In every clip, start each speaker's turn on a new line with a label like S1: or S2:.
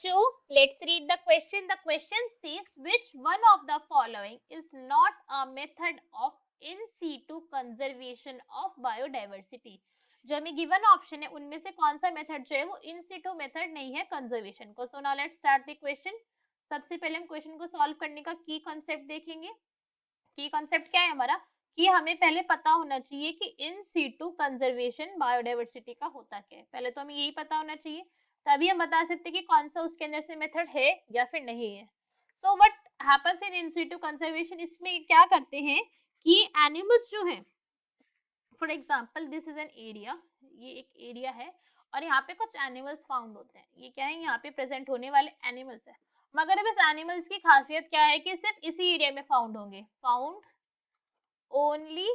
S1: बच्चों, let's read the question. The question says which one of the following is not a method of in situ conservation of biodiversity. जो हमें given option है उनमें से कौन सा मेथड जो है वो इन सिटू मेथड नहीं है कंजर्वेशन को. So now let's start the question. सबसे पहले हम क्वेश्चन को सॉल्व करने का की कॉन्सेप्ट देखेंगे. की कॉन्सेप्ट क्या है हमारा कि हमें पहले पता होना चाहिए कि इन सीटू कंजर्वेशन बायोडाइवर्सिटी का होता क्या है. पहले तो हमें यही पता होना चाहिए, तभी हम बता सकते हैं कि कौन सा उसके अंदर से मेथड है या फिर नहीं है. So what happens in situ conservation, इसमें क्या करते हैं कि एनिमल्स जो है, for example this is an area, ये एक एरिया है और यहाँ पे कुछ एनिमल्स फाउंड होते हैं. ये क्या है, यहाँ पे प्रेजेंट होने वाले एनिमल्स है. मगर अब इस एनिमल्स की खासियत क्या है कि सिर्फ इसी एरिया में फाउंड होंगे, found only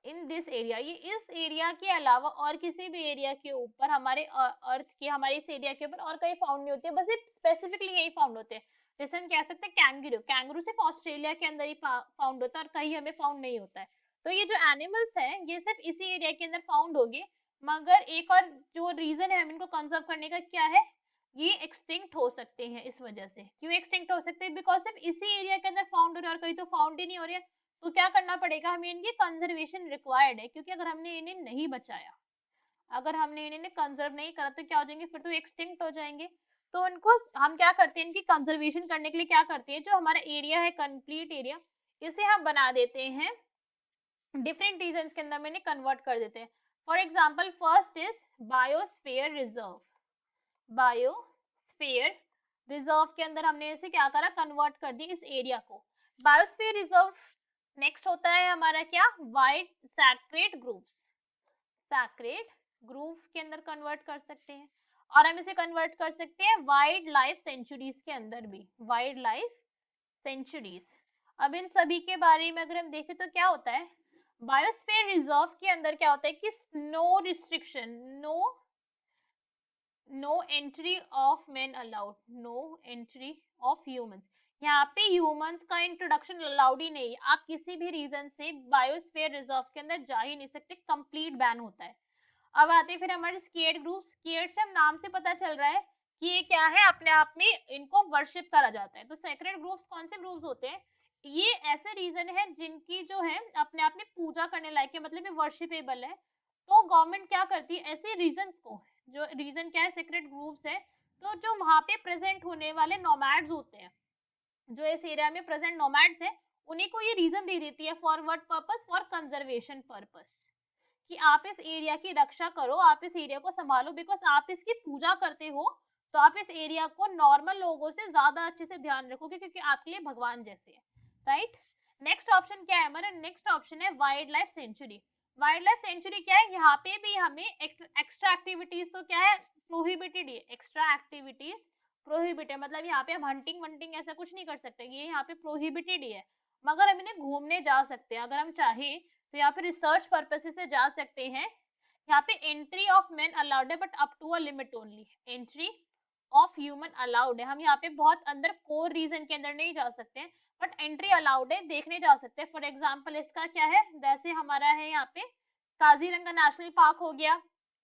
S1: in this area. ये इस एरिया के अलावा और किसी भी एरिया के ऊपर हमारे अर्थ के, हमारे इस एरिया के ऊपर और कहीं फाउंड नहीं होते, बस सिर्फ स्पेसिफिकली यही फाउंड होते हैं. जैसे हम कह सकते हैं कैंगरू, कैंगरू सिर्फ ऑस्ट्रेलिया के अंदर ही फाउंड होता है और कहीं हमें फाउंड नहीं होता है. तो ये जो एनिमल्स हैं ये सिर्फ इसी एरिया के अंदर फाउंड होंगे. मगर एक और जो रीजन है हम इनको कंजर्व करने का क्या है, ये एक्सटिंक्ट हो सकते हैं. इस वजह से क्यों एक्सटिंक्ट हो सकते हैं, बिकॉज सिर्फ इसी एरिया के अंदर फाउंड हो रहे हैं और कहीं तो फाउंड ही नहीं हो रहे हैं. तो क्या करना पड़ेगा, हमें इनकी कंजर्वेशन रिक्वायर्ड है, क्योंकि अगर हमने इन्हें नहीं बचाया, अगर हमने इन्हें कंजर्व नहीं करा तो क्या हो जाएंगे, फिर तो एक्सटिंक्ट हो जाएंगे. तो उनको हम क्या करते हैं, इनकी कंजर्वेशन करने के लिए क्या करते हैं, जो हमारा एरिया है कंप्लीट एरिया, इसे हम बना देते हैं डिफरेंट रीजन के अंदर में इन्हें कन्वर्ट कर देते हैं. For example first is biosphere reserve. Biosphere reserve के अंदर हमने इसे क्या करा, कन्वर्ट कर दिया इस एरिया को. Biosphere reserve. नेक्स्ट होता है हमारा क्या, wild sacred groups. Sacred group के अंदर कन्वर्ट कर सकते हैं. और हम इसे कन्वर्ट कर सकते हैं वाइल्ड लाइफ सेंचुरीज के अंदर भी, वाइल्ड लाइफ सेंचुरीज. अब इन सभी के बारे में अगर हम देखें तो क्या होता है, बायोस्फीयर रिजर्व के अंदर क्या होता है कि no restriction, no entry of men allowed, no entry of humans. यहाँ पे ह्यूमंस का इंट्रोडक्शन अलाउड ही नहीं है. आप किसी भी रीजन से बायोस्फीयर रिजर्व के अंदर जा ही नहीं सकते, कंप्लीट बैन होता है. अब आते हैं फिर हमारे स्केर्ड ग्रुप. स्केर्ड से हम नाम से पता चल रहा है कि ये क्या है, अपने आप में इनको वर्शिप करा जाता है. तो सेक्रेड ग्रुप्स कौन से ग्रुप्स होते हैं, ये ऐसे रीजन है जिनकी जो है अपने आप में पूजा करने लायक है, मतलब ये वर्शिपेबल है. तो गवर्नमेंट क्या करती है, ऐसे रीजन को, जो रीजन क्या है सेक्रेड ग्रुप्स है, तो जो वहां पे प्रेजेंट होने वाले नोमैड्स होते हैं, जो इस एरिया में प्रेजेंट नोमैड्स है, उन्हीं को ये रीजन दे देती है. For what purpose, for conservation purpose, कि आप इस एरिया की रक्षा करो, आप इस एरिया को संभालो, बिकॉज आप इसकी पूजा करते हो. तो आप इस एरिया को नॉर्मल लोगों से ज्यादा अच्छे से ध्यान रखोगे, क्योंकि आपके लिए भगवान जैसे है. राइट. नेक्स्ट ऑप्शन क्या है हमारा, नेक्स्ट ऑप्शन है wild life sanctuary. Wild life sanctuary क्या है, यहाँ पे भी हमें एक्स्ट्रा एक्टिविटीज तो क्या है, प्रोहिबिटेड है. एक्स्ट्रा एक्टिविटीज प्रोहिबिटेड, मतलब यहाँ पे हम हंटिंग वंटिंग ऐसा कुछ नहीं कर सकते, ये यहाँ पे प्रोहिबिटेड ही है. मगर हम इन्हें घूमने जा सकते हैं अगर हम चाहें, तो यहाँ पे रिसर्च पर्पसेस से जा सकते हैं. यहाँ पे एंट्री ऑफ मैन अलाउड है, but up to a limit only. Entry of human allowed है, हम यहाँ पे बहुत अंदर कोर रीजन के अंदर नहीं जा सकते हैं, बट एंट्री अलाउड है, देखने जा सकते हैं. फॉर एग्जाम्पल इसका क्या है, जैसे हमारा है यहाँ पे काजीरंगा नेशनल पार्क हो गया,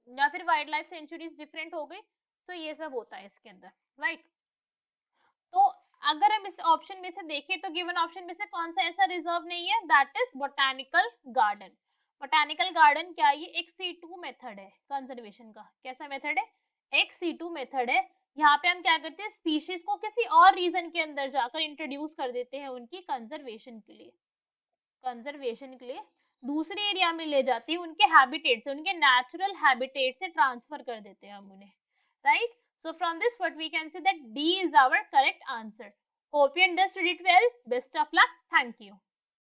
S1: या फिर वाइल्ड लाइफ सेंचुरीज डिफरेंट हो गई. तो ये सब होता है इसके अंदर. राइट. तो अगर हम इस ऑप्शन में से देखें तो गिवन ऑप्शन में से कौन सा ऐसा रिजर्व नहीं है, that is botanical garden. Botanical garden क्या है, ये एक C2 मेथड है कंजर्वेशन का. कैसा मेथड है, एक C2 मेथड है. यहाँ पे हम क्या करते हैं, स्पीशीज को किसी और रीजन के अंदर जाकर इंट्रोड्यूस कर देते हैं उनकी कंजर्वेशन के लिए. कंजर्वेशन के लिए दूसरे एरिया में ले जाते हैं, उनके हैबिटेट से, उनके नेचुरल हैबिटेट से ट्रांसफर कर देते हैं हम उन्हें. Right. So from this what we can say that D is our correct answer. Hope you understood it well. Best of luck. Thank you.